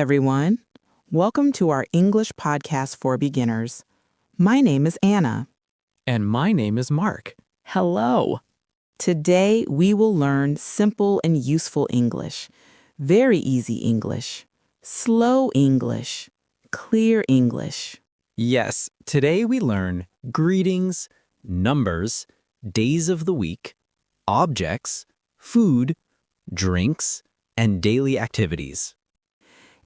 everyone. Welcome to our English podcast for beginners. My name is Anna. And my name is Mark. Hello. Today, we will learn simple and useful English, very easy English, slow English, clear English. Yes, today we learn greetings, numbers, days of the week, objects, food, drinks, and daily activities.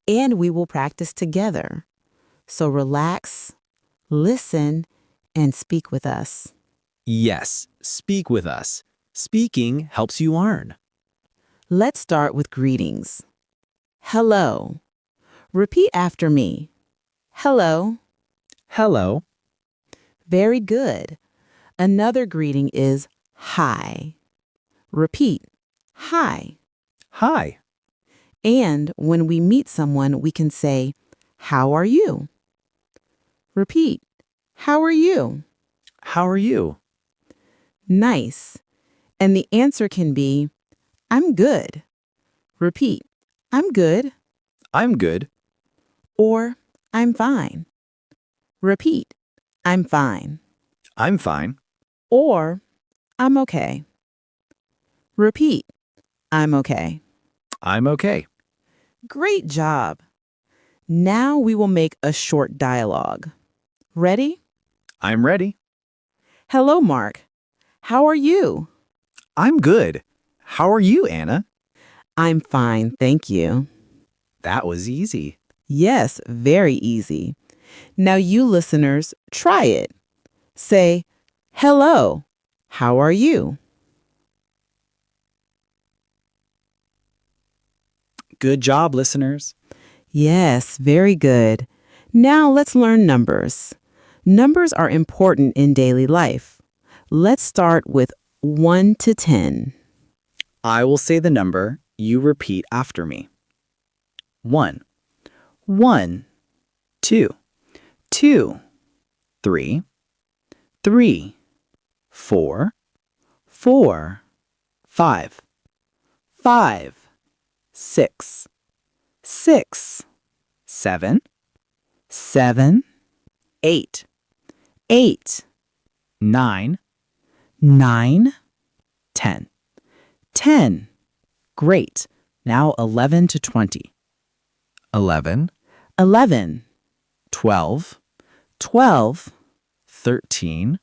And we will practice together. So relax, listen, and speak with us. Yes, speak with us. Speaking helps you learn. Let's start with greetings. Hello. Repeat after me. Hello. Hello. Very good. Another greeting is hi. Repeat. Hi. Hi. And when we meet someone, we can say, how are you? Repeat. How are you? How are you? Nice. And the answer can be, I'm good. Repeat. I'm good. I'm good. Or I'm fine. Repeat. I'm fine. I'm fine. Or I'm okay. Repeat. I'm okay. I'm okay. Great job. Now we will make a short dialogue. Ready? I'm ready. Hello, Mark. How are you? I'm good. How are you, Anna? I'm fine, thank you. That was easy. Yes, very easy. Now you listeners, try it. Say, hello. How are you? Good job, listeners. Yes, very good. Now let's learn numbers. Numbers are important in daily life. Let's start with 1 to 10. I will say the number, you repeat after me. 1, 1, 2, 2, 3, 3, 4, 4, 5, 5, 6, 6, 7, 7, 8, 8, 9, 9, 10. 10. Great. Now 11 to 20. 11, 11, 12, 12, 13,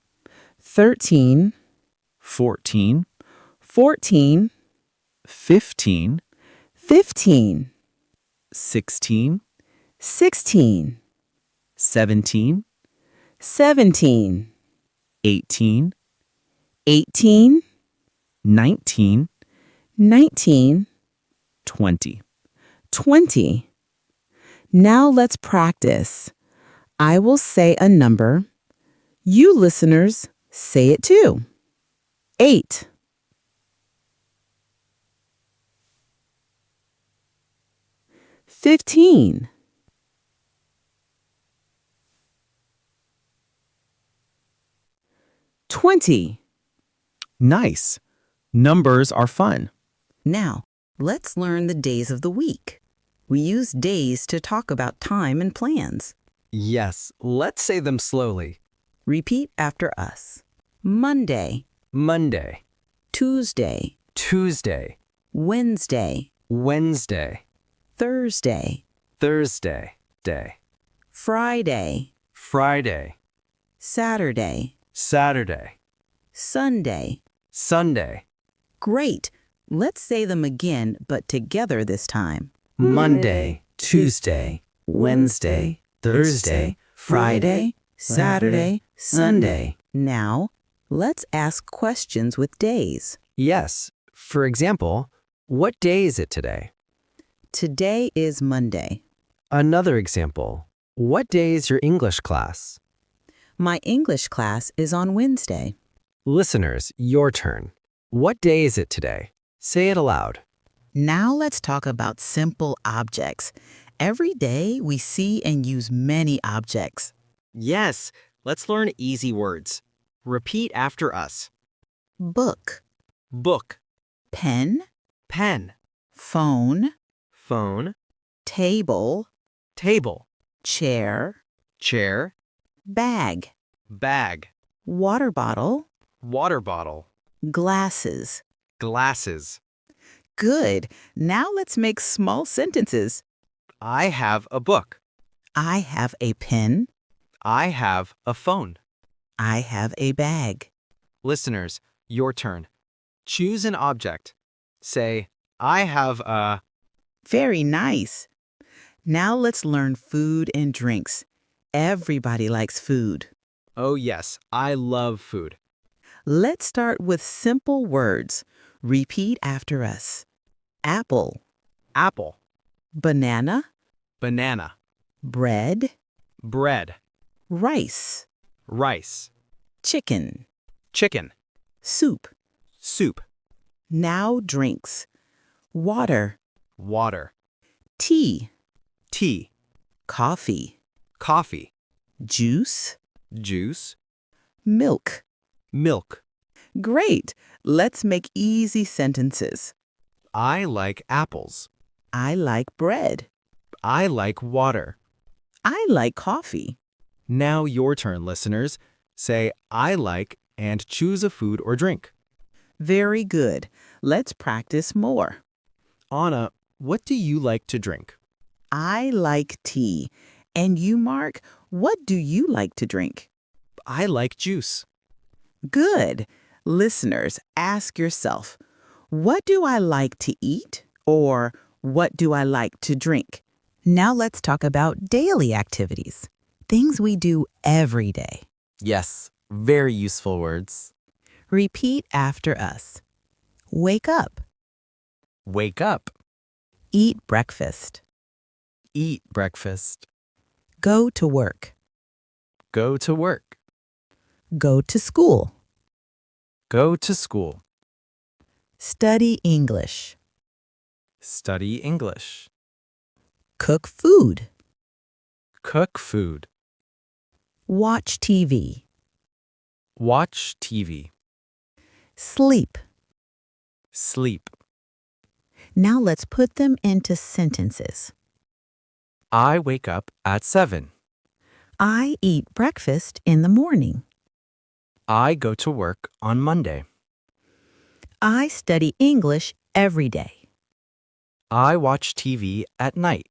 13, 14, 14, 15, 15, 16, 16, 17, 17, 18, 18, 19, 19, 20. 20. Now let's practice. I will say a number. You listeners, say it too. 8. 15. 20. Nice. Numbers are fun. Now, let's learn the days of the week. We use days to talk about time and plans. Yes, let's say them slowly. Repeat after us. Monday, Monday, Tuesday, Tuesday, Wednesday, Wednesday, Thursday, Thursday, day, Friday, Friday, Saturday, Saturday, Sunday. Sunday, Great! Let's say them again, but together this time. Monday, Tuesday, Wednesday, Thursday, Friday, Saturday, Sunday. Now, let's ask questions with days. Yes. For example, what day is it today? Today is Monday. Another example, what day is your English class? My English class is on Wednesday. Listeners, your turn. What day is it today? Say it aloud. Now let's talk about simple objects. Every day we see and use many objects. Yes, let's learn easy words. Repeat after us. Book, Book, pen, pen, phone, phone, table, table, chair, chair, bag, bag, water bottle, water bottle, glasses. glasses. Good. Now let's make small sentences. I have a book. I have a pen. I have a phone. I have a bag. Listeners, your turn. Choose an object. Say, I have a... Very nice. Now let's learn food and drinks. Everybody likes food. Oh yes, I love food. Let's start with simple words. Repeat after us. Apple, Apple, banana, banana, bread, bread, rice, rice, chicken, chicken, soup. soup, Now drinks. Water, water, tea, tea, coffee, coffee, juice, juice, milk. milk. Great. Let's make easy sentences. I like apples. I like bread. I like water. I like coffee. Now your turn, listeners. Say, I like, and choose a food or drink. Very good. Let's practice more. Anna, what do you like to drink? I like tea. And you, Mark, what do you like to drink? I like juice. Good. Listeners, ask yourself, what do I like to eat? Or what do I like to drink? Now let's talk about daily activities, things we do every day. Yes, very useful words. Repeat after us. Wake up. Wake up. Eat breakfast. Eat breakfast. Go to work. Go to work. Go to school. Go to school. Study English. Study English. Cook food. Cook food. Watch TV. Watch TV. Sleep. Sleep. Now let's put them into sentences. I wake up at 7. I eat breakfast in the morning. I go to work on Monday. I study English every day. I watch TV at night.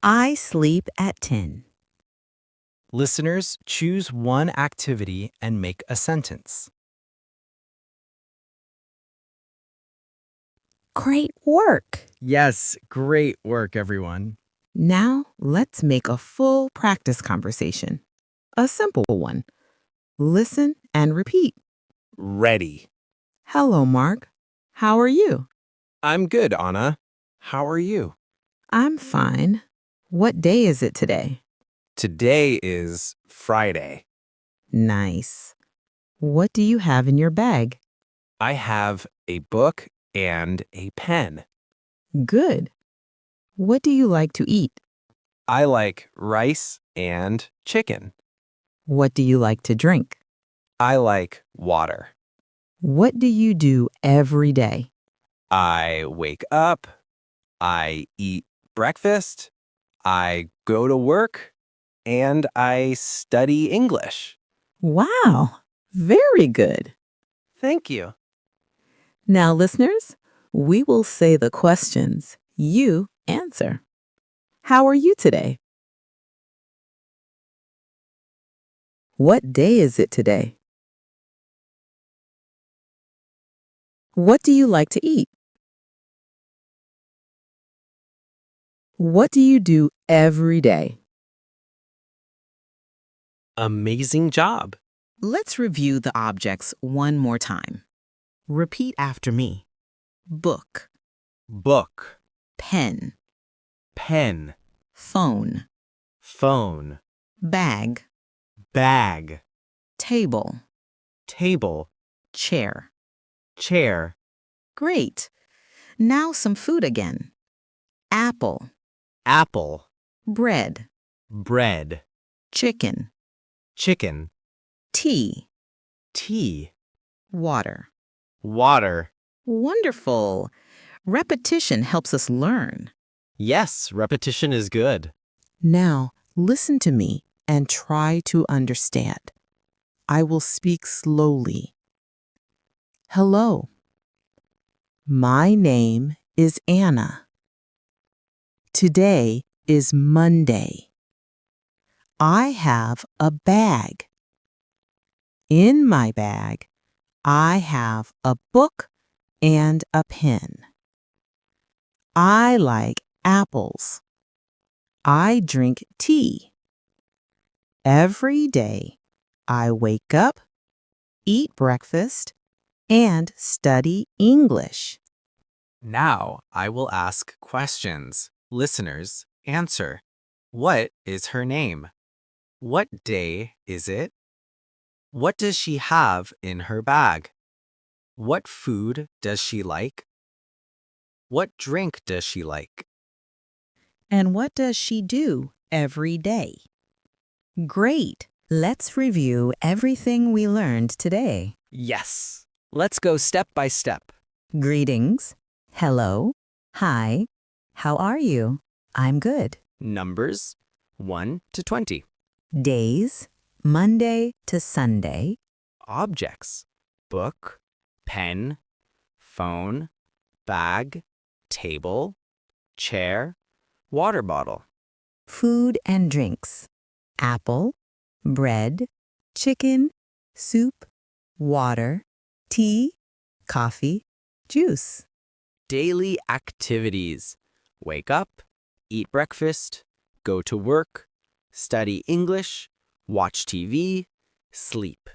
I sleep at 10. Listeners, choose one activity and make a sentence. Great work. Yes, great work, everyone. Now, let's make a full practice conversation. A simple one. Listen and repeat. Ready. Hello, Mark. How are you? I'm good, Anna. How are you? I'm fine. What day is it today? Today is Friday. Nice. What do you have in your bag? I have a book and a pen. Good. What do you like to eat? I like rice and chicken. What do you like to drink? I like water. What do you do every day? I wake up. I eat breakfast. I go to work. And I study English. Wow, very good. Thank you. Now, listeners, we will say the questions. You answer. How are you today? What day is it today? What do you like to eat? What do you do every day? Amazing job. Let's review the objects one more time. Repeat after me. Book, Book, pen, pen, phone, phone, bag, bag, table, table, chair. chair, Great. Now some food again. Apple, apple, bread, bread, chicken, chicken, tea, tea, water. water. Wonderful. Repetition helps us learn. Yes, repetition is good. Now, listen to me and try to understand. I will speak slowly. Hello. My name is Anna. Today is Monday. I have a bag. In my bag, I have a book and a pen. I like apples. I drink tea. Every day, I wake up, eat breakfast, and study English. Now I will ask questions. Listeners, answer. What is her name? What day is it? What does she have in her bag? What food does she like? What drink does she like? And what does she do every day? Great! Let's review everything we learned today. Yes. Let's go step by step. Greetings. Hello. Hi. How are you? I'm good. Numbers 1 to 20. Days, Monday to Sunday. Objects: book, pen, phone, bag, table, chair, water bottle. Food and drinks. Apple, bread, chicken, soup, water, tea, coffee, juice. Daily activities: wake up, eat breakfast, go to work, study English, watch TV, sleep.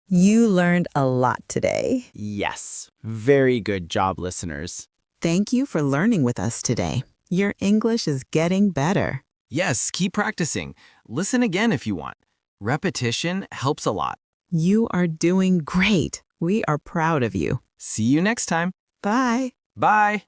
You learned a lot today. Yes, very good job, listeners. Thank you for learning with us today. Your English is getting better. Yes, keep practicing. Listen again if you want. Repetition helps a lot. You are doing great. We are proud of you. See you next time. Bye. Bye.